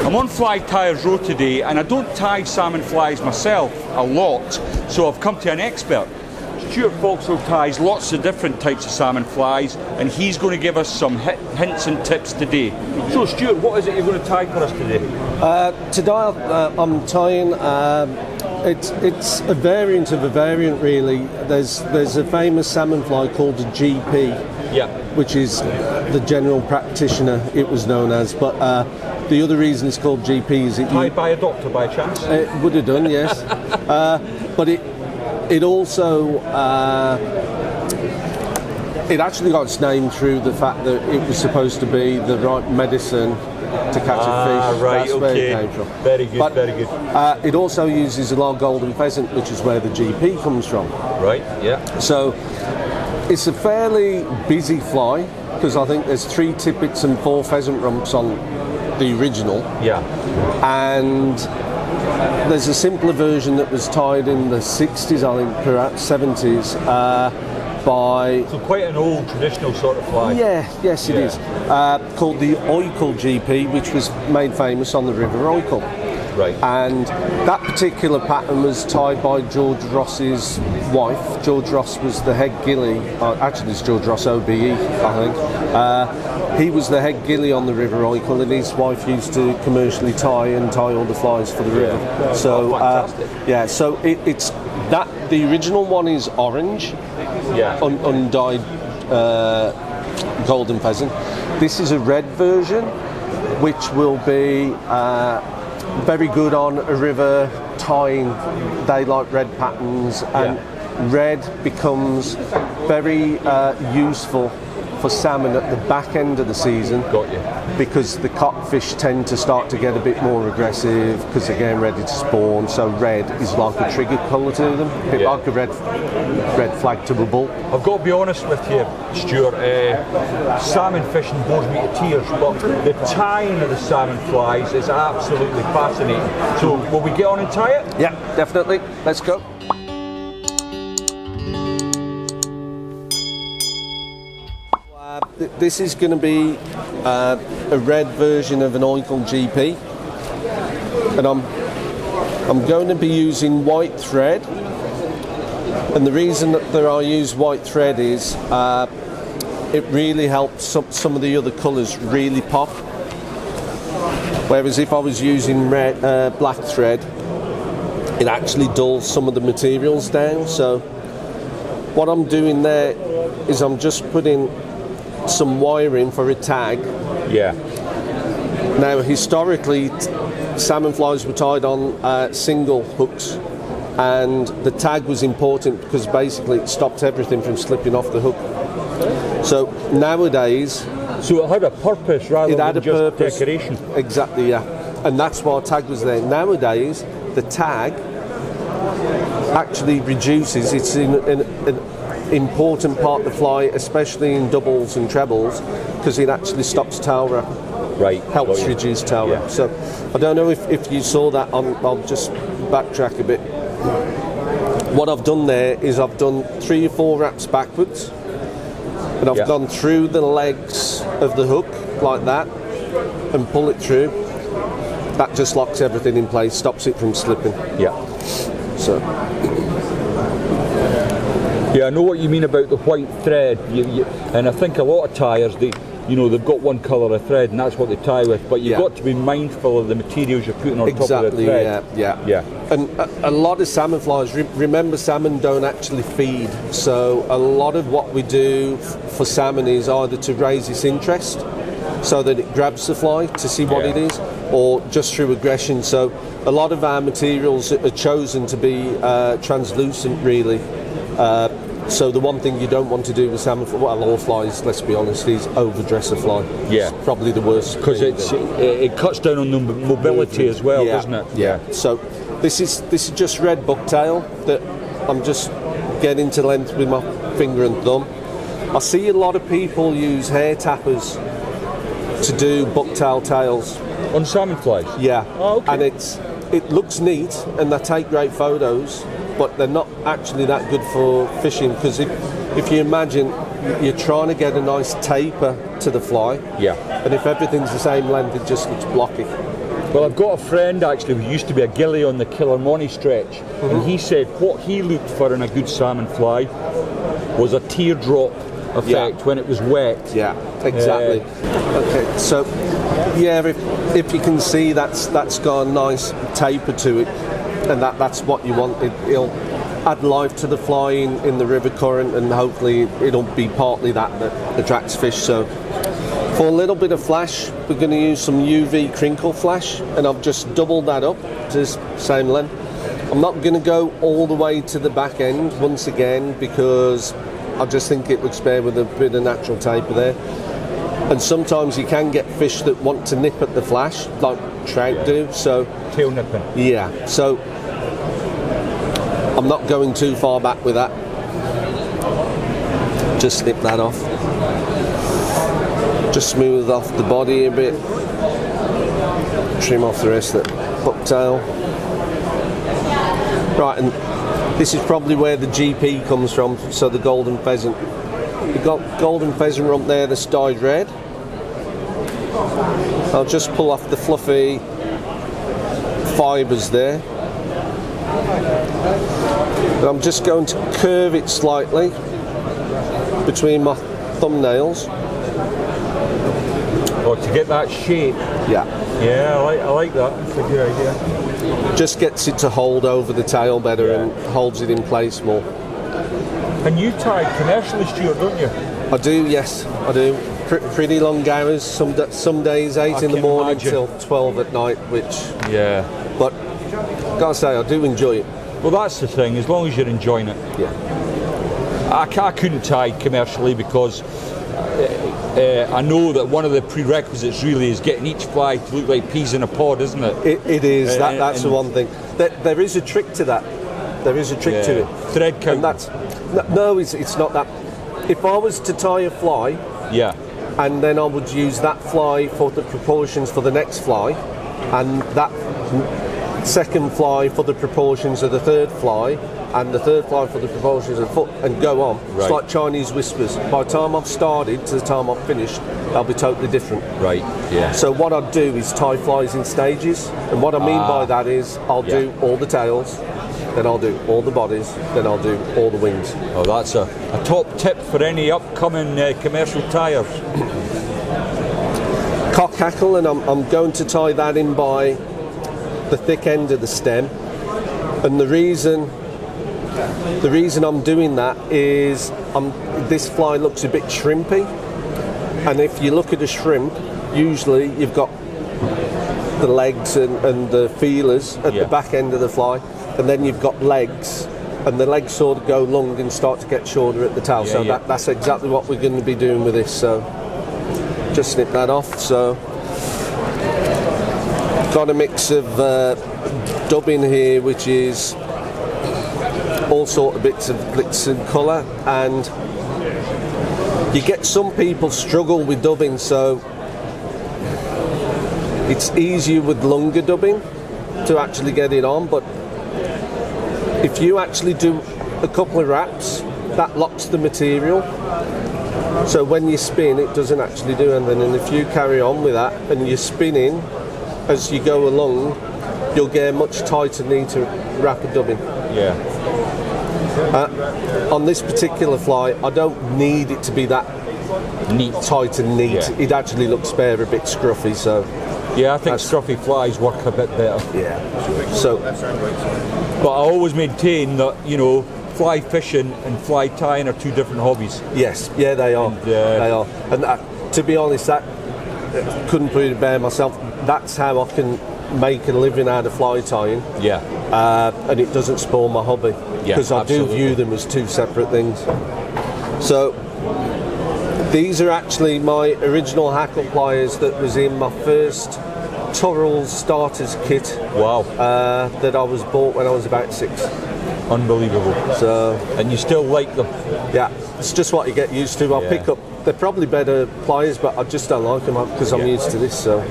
I'm on Fly Tyres Road today, and I don't tie salmon flies myself a lot, so I've come to an expert. Stuart Foxall ties lots of different types of salmon flies, and he's going to give us some hints and tips today. So Stuart, what is it you're going to tie for us today? Today I'm tying, it's a variant of a variant really. There's a famous salmon fly called a GP, which is the General Practitioner, it was known as, but the other reason it's called GP is it... Tied by a doctor by chance? It would have done, yes. But it also, it actually got its name through the fact that it was supposed to be the right medicine to catch a fish. Right, that's where it came from. Very good, but, very good. It also uses a lot of golden pheasant, which is where the GP comes from. Right, yeah. So it's a fairly busy fly, because I think there's 3 tippets and 4 pheasant rumps on the original. Yeah. And there's a simpler version that was tied in the 60s, I think, perhaps 70s, by... So quite an old, traditional sort of fly. Yeah, yes it is. Called the Oikle GP, which was made famous on the River Oikle. Right. And that particular pattern was tied by George Ross's wife. George Ross was the head gilly, actually it's George Ross OBE, I think. He was the head gilly on the River Oikle, and his wife used to commercially tie all the flies for the river. Yeah. So, fantastic. So it's that. The original one is orange, undyed golden pheasant. This is a red version, which will be very good on a river tying. They like red patterns, and red becomes very useful for salmon at the back end of the season. Got you. Because the codfish tend to start to get a bit more aggressive because they're getting ready to spawn. So red is like a trigger colour to them, a bit like a red flag to a bull. I've got to be honest with you, Stuart, salmon fishing bores me to tears, but the tying of the salmon flies is absolutely fascinating. So will we get on and tie it? Yeah, definitely. Let's go. This is going to be a red version of an Oikle GP, and I'm going to be using white thread. And the reason that I use white thread is it really helps some of the other colours really pop. Whereas if I was using black thread, it actually dulls some of the materials down. So what I'm doing there is I'm just putting some wiring for a tag. Yeah. Now, historically, salmon flies were tied on single hooks, and the tag was important because basically it stopped everything from slipping off the hook. So nowadays... So it had a purpose rather than just decoration. Exactly, yeah. And that's why a tag was there. Nowadays, the tag actually reduces. It's an important part of the fly, especially in doubles and trebles, because it actually stops tail wrap. Right. Helps reduce tail wrap. So I don't know if you saw that. I'll just backtrack a bit. What I've done there is I've done 3 or 4 wraps backwards, and I've gone through the legs of the hook like that and pull it through. That just locks everything in place, stops it from slipping. Yeah. So. Yeah, I know what you mean about the white thread, and I think a lot of tyres, they've got one colour of thread, and that's what they tie with. But you've got to be mindful of the materials you're putting on top of the thread. Yeah. And a lot of salmon flies. Remember, salmon don't actually feed, so a lot of what we do for salmon is either to raise its interest, so that it grabs the fly to see what it is, or just through aggression. So a lot of our materials are chosen to be translucent, really. So the one thing you don't want to do with salmon, well, all flies, let's be honest, is overdress a fly. Yeah. It's probably the worst. Because it cuts down on the mobility as well, doesn't it? Yeah. So this is just red bucktail that I'm just getting to length with my finger and thumb. I see a lot of people use hair tappers to do bucktail tails. On salmon flies? Yeah. Oh, okay. And it looks neat, and they take great photos, but they're not actually that good for fishing, because if you imagine you're trying to get a nice taper to the fly, and if everything's the same length, it just looks blocky. Well, I've got a friend actually who used to be a gillie on the Killarmoney stretch, and he said what he looked for in a good salmon fly was a teardrop effect when it was wet. Yeah, exactly. Okay, so yeah, if you can see, that's got a nice taper to it, and that's what you want. It'll add life to the fly in the river current, and hopefully it'll be partly that attracts fish. So for a little bit of flash, we're going to use some UV Crinkle Flash, and I've just doubled that up to the same length. I'm not going to go all the way to the back end once again, because I just think it looks better with a bit of natural taper there. And sometimes you can get fish that want to nip at the flash, like trout do. So tail nipping. Yeah. So I'm not going too far back with that. Just snip that off. Just smooth off the body a bit. Trim off the rest of the bucktail. Right, and this is probably where the GP comes from, so the golden pheasant. We've got golden pheasant rump there that's dyed red. I'll just pull off the fluffy fibres there. And I'm just going to curve it slightly between my thumbnails. Oh, to get that shape. Yeah. Yeah, I like that. That's a good idea. Just gets it to hold over the tail better and holds it in place more. And you tie commercially, Stuart, don't you? I do, yes, I do. Pretty long hours, some days 8 in the morning till 12 at night, which... Yeah. But, gotta say, I do enjoy it. Well, that's the thing, as long as you're enjoying it. Yeah. I couldn't tie commercially because I know that one of the prerequisites really is getting each fly to look like peas in a pod, isn't it? It is, that's the one thing. There is a trick to that. There is a trick to it. Thread count. No, it's not that. If I was to tie a fly, and then I would use that fly for the proportions for the next fly, and that second fly for the proportions of the third fly, and the third fly for the proportions of the foot, and go on. Right. It's like Chinese whispers. By the time I've started to the time I've finished, they'll be totally different. Right, yeah. So what I'd do is tie flies in stages, and what I mean by that is I'll do all the tails, then I'll do all the bodies, then I'll do all the wings. Oh, that's a top tip for any upcoming commercial tyers. Cock hackle, and I'm going to tie that in by the thick end of the stem, and the reason I'm doing that is this fly looks a bit shrimpy, and if you look at a shrimp, usually you've got the legs and the feelers at the back end of the fly, and then you've got legs, and the legs sort of go long and start to get shorter at the tail. That's exactly what we're going to be doing with this. So just snip that off. So got a mix of dubbing here, which is all sort of bits of glitz and colour, and you get some people struggle with dubbing, so it's easier with longer dubbing to actually get it on. But if you actually do a couple of wraps, that locks the material, so when you spin it doesn't actually do anything. And if you carry on with that and you're spinning as you go along, you'll get a much tighter, neater wrap of dubbing. Yeah. On this particular fly, I don't need it to be that neat, tight and neat. Yeah. It actually looks better, a bit scruffy. So yeah, I think scruffy flies work a bit better. Yeah. So, but I always maintain that, you know, fly fishing and fly tying are two different hobbies. Yes, yeah, they are. And, they are. And to be honest, that couldn't put it better myself. That's how I can make a living out of fly tying. Yeah. And it doesn't spoil my hobby, because I do view them as two separate things. So these are actually my original Hackle Pliers that was in my first Turrell starters kit. Wow. That I was bought when I was about 6. Unbelievable. So, and you still like them? Yeah, it's just what you get used to. I'll pick up. They're probably better pliers, but I just don't like them because I'm used to this. So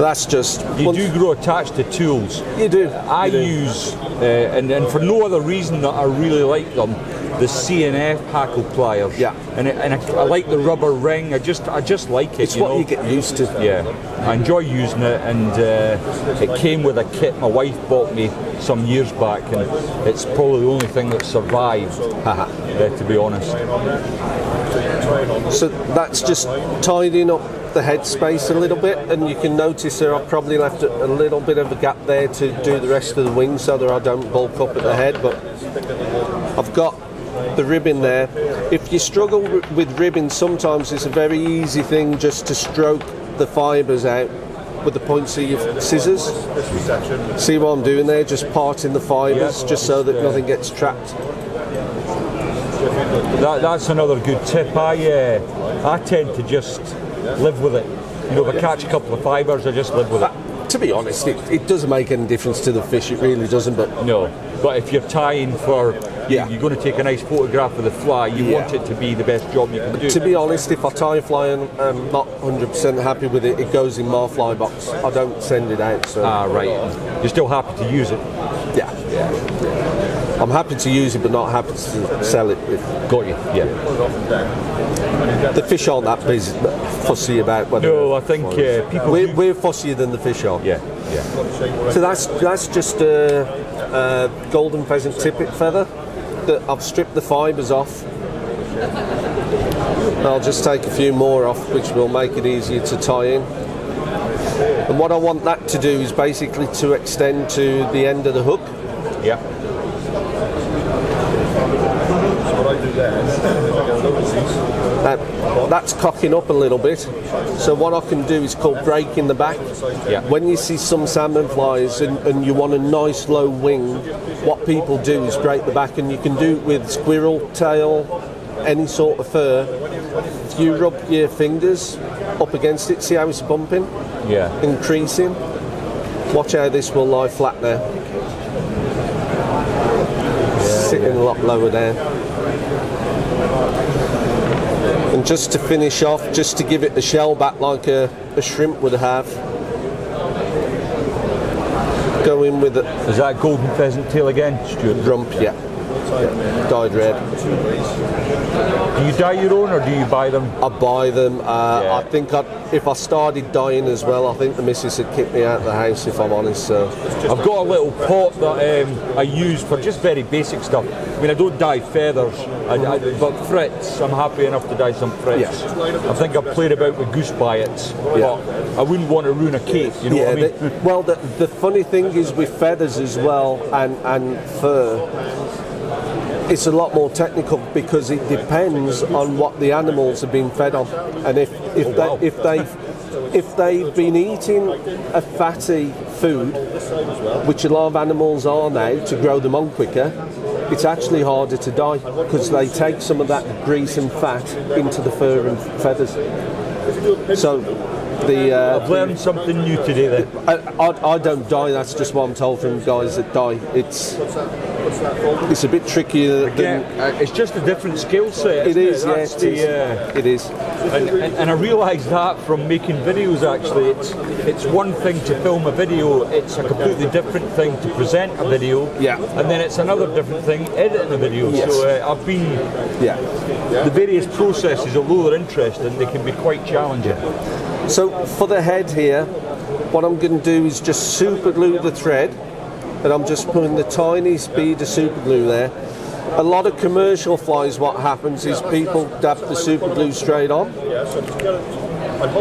that's just. You do grow attached to tools. You do. I use, and for no other reason that I really like them, the C&F Hackle Pliers. Yeah. And I like the rubber ring. I just like it. It's what you get used to. Yeah, I enjoy using it, and it came with a kit my wife bought me some years back, and it's probably the only thing that survived, to be honest. So that's just tidying up the headspace a little bit, and you can notice there I've probably left a little bit of a gap there to do the rest of the wing so that I don't bulk up at the head, but I've got the ribbon there. If you struggle with ribbon, sometimes it's a very easy thing just to stroke the fibres out with the points of your scissors. See what I'm doing there? Just parting the fibres, just so that nothing gets trapped. That's another good tip. I tend to just live with it. You know, if I catch a couple of fibres, I just live with it. To be honest, it doesn't make any difference to the fish. It really doesn't. But no. But if you're tying for, yeah, you're going to take a nice photograph of the fly. You want it to be the best job you can do. To be honest, if I tie a fly and I'm not 100% happy with it, it goes in my fly box. I don't send it out. So. Right. You're still happy to use it. Yeah. I'm happy to use it, but not happy to sell it. Got you. Yeah. The fish aren't that fussy about whether. No, I think people. We're fussier than the fish are. Yeah. So that's just a golden pheasant tippet feather that I've stripped the fibres off. I'll just take a few more off, which will make it easier to tie in. And what I want that to do is basically to extend to the end of the hook. Yeah. That's cocking up a little bit, so what I can do is called breaking the back. Yeah. When you see some salmon flies and you want a nice low wing, what people do is break the back, and you can do it with squirrel tail, any sort of fur. If you rub your fingers up against it, see how it's bumping? Yeah. Increasing. Watch how this will lie flat now. Sitting a lot lower down. And just to finish off, just to give it the shell back like a shrimp would have, go in with it. Is that golden pheasant tail again, Stuart? Rump, yeah. Dyed red. Do you dye your own or do you buy them? I buy them. I think if I started dyeing as well, I think the missus would kick me out of the house, if I'm honest. So I've got a little pot that I use for just very basic stuff. I mean, I don't dye feathers, but frits, I'm happy enough to dye some frits. Yeah. I think I've played about with goose biots, but I wouldn't want to ruin a cake, you know what I mean? Well, the funny thing is with feathers as well and fur, it's a lot more technical because it depends on what the animals have been fed on, and if they've been eating a fatty food, which a lot of animals are now to grow them on quicker, it's actually harder to dye because they take some of that grease and fat into the fur and feathers. So I've learned something new today then. I don't dye, that's just what I'm told from guys that dye. It's a bit trickier than... it's just a different skill set. It is, yes. It is. And I realised that from making videos actually. It's one thing to film a video, it's a completely different thing to present a video. Yeah. And then it's another different thing editing a video. Yes. So I've been... Yeah. The various processes, although they're interesting, they can be quite challenging. So for the head here, what I'm going to do is just super glue the thread, and I'm just putting the tiniest bead of super glue there. A lot of commercial flies, what happens is people dab the super glue straight on,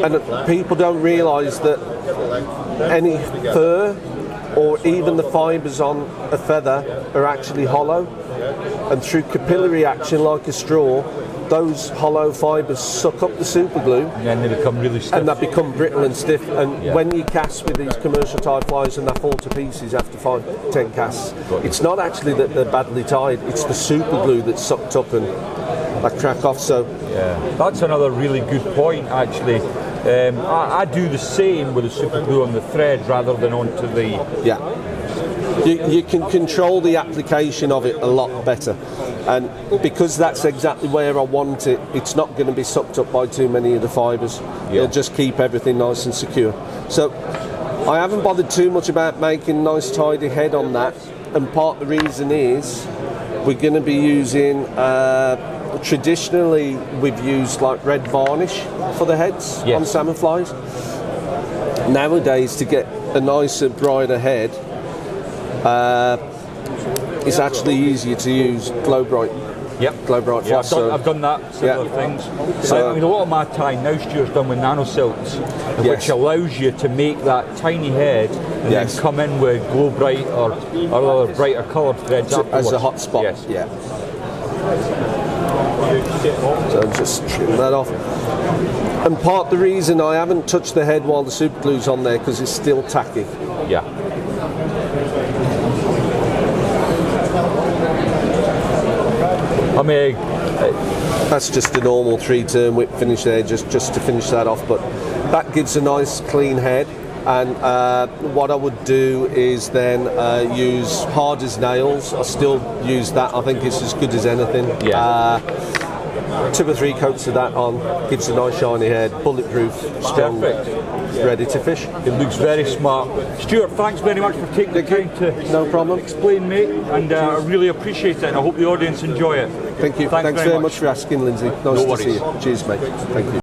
and people don't realise that any fur or even the fibres on a feather are actually hollow, and through capillary action like a straw, those hollow fibres suck up the super glue and then they become really stiff. And they become brittle and stiff. And when you cast with these commercial tied flies and they fall to pieces after 5-10 casts, it's not actually that they're badly tied, it's the super glue that's sucked up and they crack off. So that's another really good point actually. I do the same with the super glue on the thread rather than onto the... You can control the application of it a lot better, and because that's exactly where I want it, it's not going to be sucked up by too many of the fibres. It'll just keep everything nice and secure. So I haven't bothered too much about making a nice tidy head on that, and part of the reason is we're going to be using, traditionally we've used like red varnish for the heads on salmon flies. Nowadays, to get a nicer, brighter head, it's actually easier to use glow bright. Glow bright flash. I've done that, similar things. So, I mean, a lot of my tying now, Stuart's done with nano silks, which allows you to make that tiny head and then come in with glow bright or other brighter coloured threads as a hot spot. So I'm just trim that off. And part the reason I haven't touched the head while the super glue's on there because it's still tacky. I mean, that's just a normal 3-turn whip finish there, just to finish that off. But that gives a nice clean head. And what I would do is then use hard as nails. I still use that. I think it's as good as anything. 2 or 3 coats of that on gives a nice shiny head, bulletproof, strong, ready to fish. It looks very smart. Stuart, thanks very much for taking the time to explain, mate, and I really appreciate it, and I hope the audience enjoy it. Thank you. Thanks very much for asking, Lindsay. Nice to see you. Cheers, mate. Thank you.